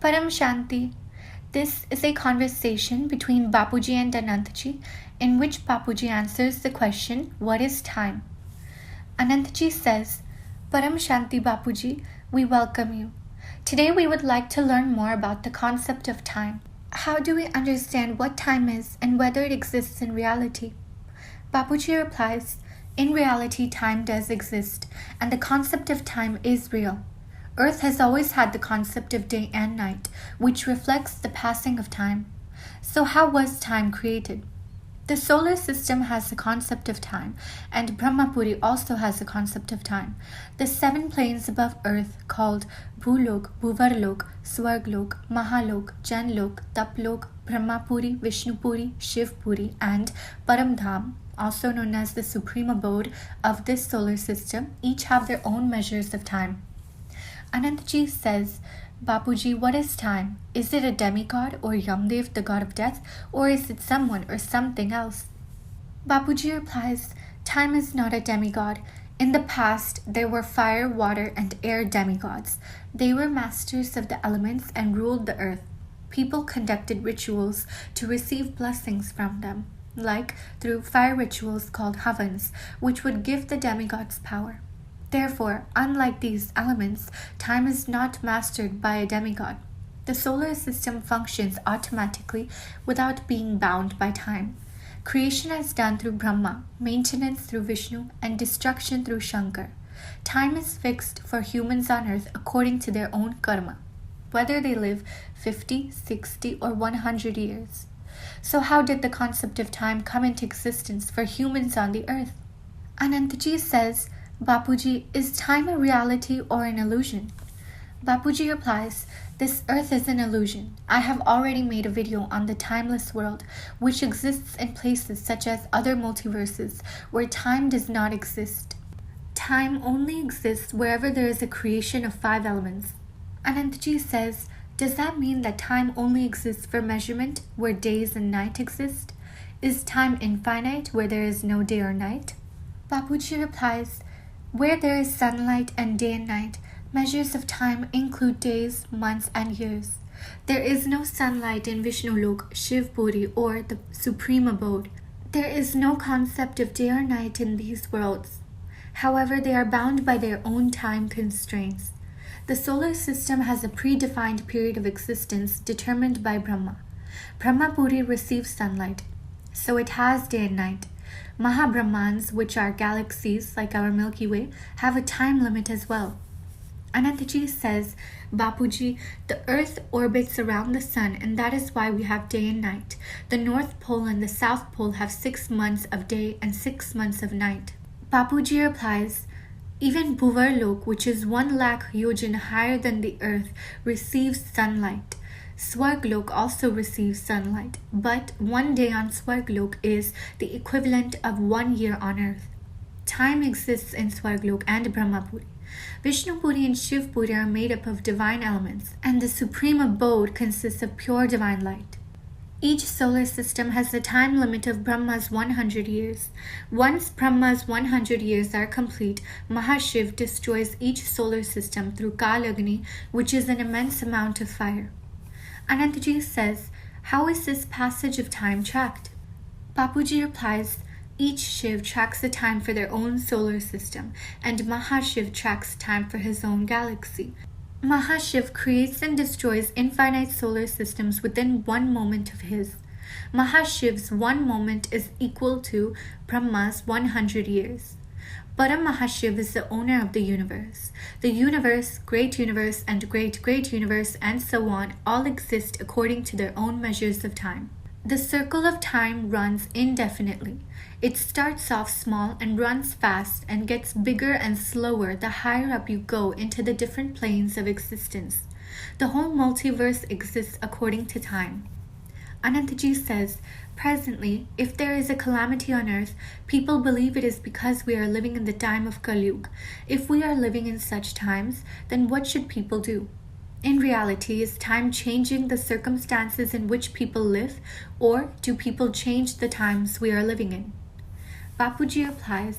Param Shanti. This is a conversation between Bapuji and Anantji, in which Bapuji answers the question, what is time? Anantji says, Param Shanti Bapuji, we welcome you. Today we would like to learn more about the concept of time. How do we understand what time is and whether it exists in reality? Bapuji replies, in reality time does exist, and the concept of time is real. Earth has always had the concept of day and night, which reflects the passing of time. So how was time created? The solar system has the concept of time, and Brahmapuri also has the concept of time. The 7 planes above Earth, called Bhulok, Bhuvarlok, Swarglok, Mahalok, Janlok, Taplok, Brahmapuri, Vishnupuri, Shivpuri, and Paramdham, also known as the supreme abode of this solar system, each have their own measures of time. Anantji says, Bapuji, what is time? Is it a demigod or Yamdev, the god of death, or is it someone or something else? Bapuji replies, time is not a demigod. In the past, there were fire, water, and air demigods. They were masters of the elements and ruled the earth. People conducted rituals to receive blessings from them, like through fire rituals called havans, which would give the demigods power. Therefore, unlike these elements, time is not mastered by a demigod. The solar system functions automatically without being bound by time. Creation is done through Brahma, maintenance through Vishnu, and destruction through Shankar. Time is fixed for humans on earth according to their own karma, whether they live 50, 60, or 100 years. So how did the concept of time come into existence for humans on the earth? Anantji says, Bapuji, is time a reality or an illusion? Bapuji replies, this earth is an illusion. I have already made a video on the timeless world, which exists in places such as other multiverses where time does not exist. Time only exists wherever there is a creation of 5 elements. Anantji says, does that mean that time only exists for measurement where days and night exist? Is time infinite where there is no day or night? Bapuji replies, where there is sunlight and day and night, measures of time include days, months, and years. There is no sunlight in Vishnulok, Shivpuri, or the supreme abode. There is no concept of day or night in these worlds. However, they are bound by their own time constraints. The solar system has a predefined period of existence determined by Brahma. Brahmapuri receives sunlight, so it has day and night. Mahabrahmans, which are galaxies like our Milky Way, have a time limit as well. Anantji says, Bapuji, the earth orbits around the sun, and that is why we have day and night. The North Pole and the South Pole have 6 months of day and 6 months of night. Bapuji replies, even Bhuvarlok, which is 1 lakh yojan higher than the earth, receives sunlight. Swarglok also receives sunlight, but 1 day on Swarglok is the equivalent of 1 year on earth. Time exists in Swarglok and Brahmapuri. Vishnupuri and Shivpuri are made up of divine elements, and the supreme abode consists of pure divine light. Each solar system has the time limit of Brahma's 100 years. Once Brahma's 100 years are complete, Mahashiv destroys each solar system through Kalagni, which is an immense amount of fire. Anantji says, how is this passage of time tracked? Bapuji replies, each Shiv tracks the time for their own solar system, and Mahashiv tracks time for his own galaxy. Mahashiv creates and destroys infinite solar systems within 1 moment of his. Mahashiv's 1 moment is equal to Brahma's 100 years. Param Mahashiv is the owner of the universe. The universe, great universe, and great universe, and so on, all exist according to their own measures of time. The circle of time runs indefinitely. It starts off small and runs fast and gets bigger and slower the higher up you go into the different planes of existence. The whole multiverse exists according to time. Anantji says, presently, if there is a calamity on earth, people believe it is because we are living in the time of Kali-yuga. If we are living in such times, then what should people do? In reality, is time changing the circumstances in which people live, or do people change the times we are living in? Bapuji replies,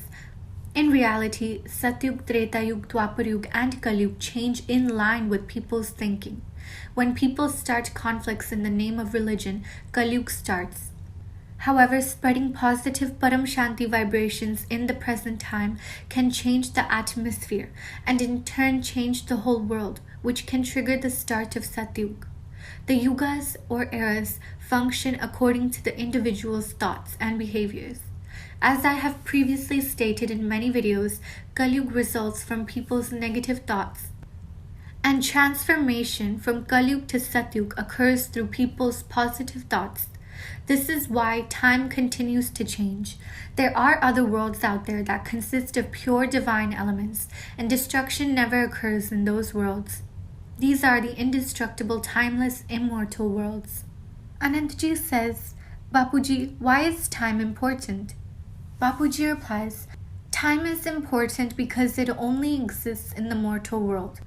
in reality, Satyug, Treta Yug, Dwapar Yug, and Kali Yug change in line with people's thinking. When people start conflicts in the name of religion, Kalyug starts. However, spreading positive Param Shanti vibrations in the present time can change the atmosphere and in turn change the whole world, which can trigger the start of Satyug. The yugas or eras function according to the individual's thoughts and behaviors. As I have previously stated in many videos, Kalyug results from people's negative thoughts. And transformation from Kalyug to Satyug occurs through people's positive thoughts. This is why time continues to change. There are other worlds out there that consist of pure divine elements, and destruction never occurs in those worlds. These are the indestructible, timeless, immortal worlds. Anantji says, Bapuji, why is time important? Bapuji replies, time is important because it only exists in the mortal world.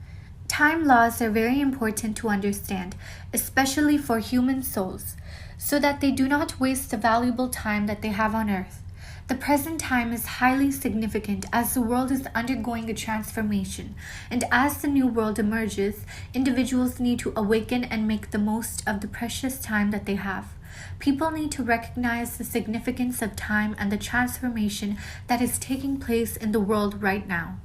Time laws are very important to understand, especially for human souls, so that they do not waste the valuable time that they have on earth. The present time is highly significant as the world is undergoing a transformation, and as the new world emerges, individuals need to awaken and make the most of the precious time that they have. People need to recognize the significance of time and the transformation that is taking place in the world right now.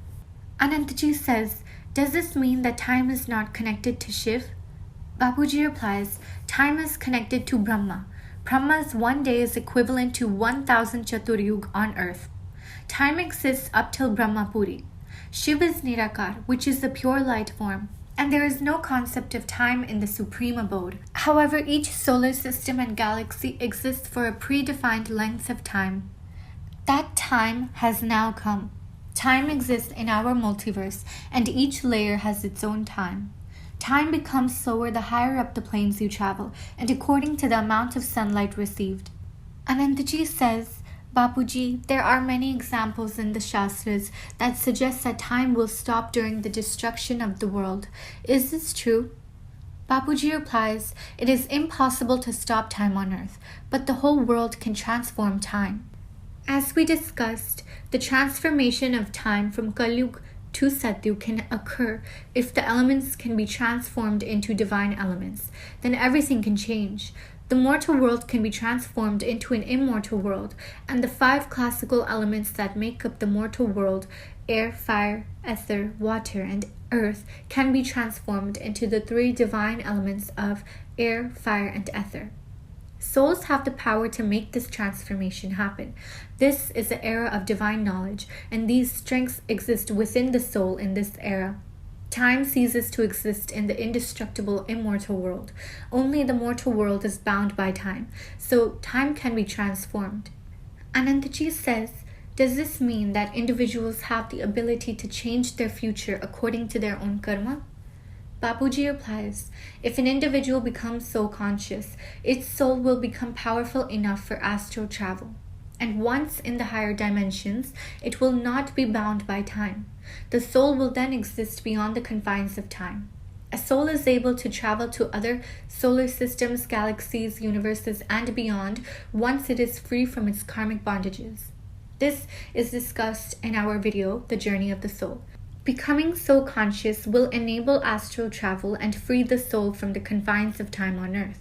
Anantji says, does this mean that time is not connected to Shiv? Bapuji replies, time is connected to Brahma. Brahma's one day is equivalent to 1000 Chaturyug on earth. Time exists up till Brahmapuri. Shiv is Nirakar, which is the pure light form, and there is no concept of time in the supreme abode. However, each solar system and galaxy exists for a predefined length of time. That time has now come. Time exists in our multiverse, and each layer has its own time. Time becomes slower the higher up the planes you travel, and according to the amount of sunlight received. Anantji says, Bapuji, there are many examples in the Shastras that suggest that time will stop during the destruction of the world. Is this true? Bapuji replies, it is impossible to stop time on earth, but the whole world can transform time. As we discussed, the transformation of time from Kalyug to Satyug can occur if the elements can be transformed into divine elements. Then everything can change. The mortal world can be transformed into an immortal world, and the 5 classical elements that make up the mortal world, air, fire, ether, water, and earth, can be transformed into the 3 divine elements of air, fire, and ether. Souls have the power to make this transformation happen. This is the era of divine knowledge, and these strengths exist within the soul in this era. Time ceases to exist in the indestructible, immortal world. Only the mortal world is bound by time, so time can be transformed. Anantji says, does this mean that individuals have the ability to change their future according to their own karma? Bapuji replies, if an individual becomes soul conscious, its soul will become powerful enough for astral travel. And once in the higher dimensions, it will not be bound by time. The soul will then exist beyond the confines of time. A soul is able to travel to other solar systems, galaxies, universes, and beyond once it is free from its karmic bondages. This is discussed in our video, The Journey of the Soul. Becoming soul conscious will enable astral travel and free the soul from the confines of time on earth.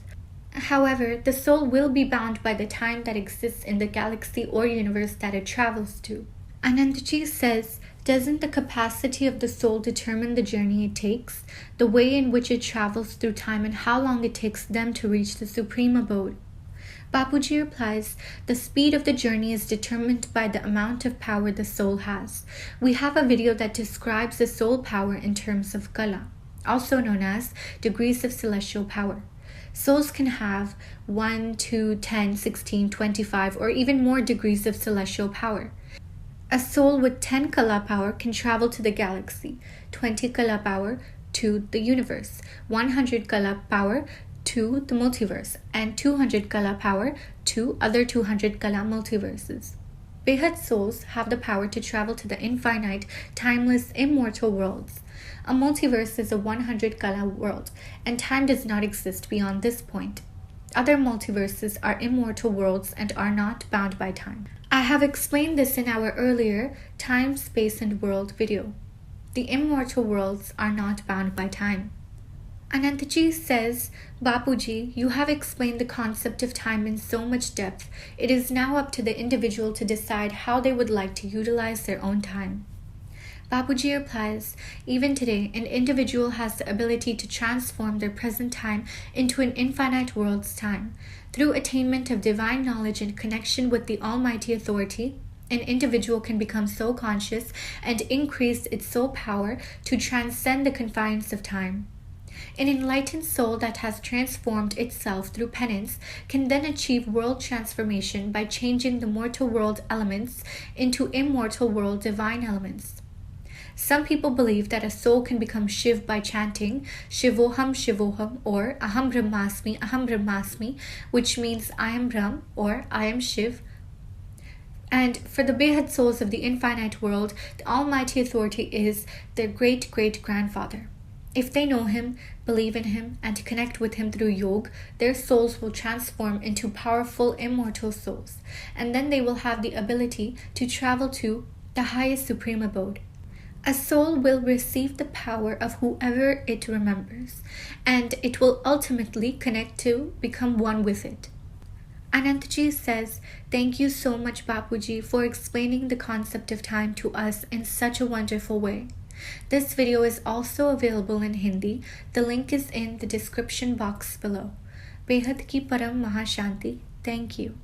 However, the soul will be bound by the time that exists in the galaxy or universe that it travels to. Anantji says, doesn't the capacity of the soul determine the journey it takes, the way in which it travels through time, and how long it takes them to reach the supreme abode? Bapuji replies, the speed of the journey is determined by the amount of power the soul has. We have a video that describes the soul power in terms of kala, also known as degrees of celestial power. Souls can have 1, 2, 10, 16, 25, or even more degrees of celestial power. A soul with 10 kala power can travel to the galaxy, 20 kala power to the universe, 100 kala power to the multiverse, and 200 kala power to other 200 kala multiverses. Behat souls have the power to travel to the infinite, timeless, immortal worlds. A multiverse is a 100 kala world, and time does not exist beyond this point. Other multiverses are immortal worlds and are not bound by time. I have explained this in our earlier Time, Space, and World video. The immortal worlds are not bound by time. Anantaji says, Bapuji, you have explained the concept of time in so much depth. It is now up to the individual to decide how they would like to utilize their own time. Bapuji replies, even today, an individual has the ability to transform their present time into an infinite world's time. Through attainment of divine knowledge and connection with the Almighty Authority, an individual can become so conscious and increase its soul power to transcend the confines of time. An enlightened soul that has transformed itself through penance can then achieve world transformation by changing the mortal world elements into immortal world divine elements. Some people believe that a soul can become Shiv by chanting Shivoham Shivoham or Aham Brahmasmi, which means I am Brahm or I am Shiv. And for the Behad souls of the infinite world, the Almighty Authority is their great-great-grandfather. If they know Him, believe in Him, and connect with Him through yoga, their souls will transform into powerful immortal souls, and then they will have the ability to travel to the highest supreme abode. A soul will receive the power of whoever it remembers, and it will ultimately connect to become one with it. Anantaji says, thank you so much, Bapuji, for explaining the concept of time to us in such a wonderful way. This video is also available in Hindi. The link is in the description box below. Behad ki Param Mahashanti. Thank you.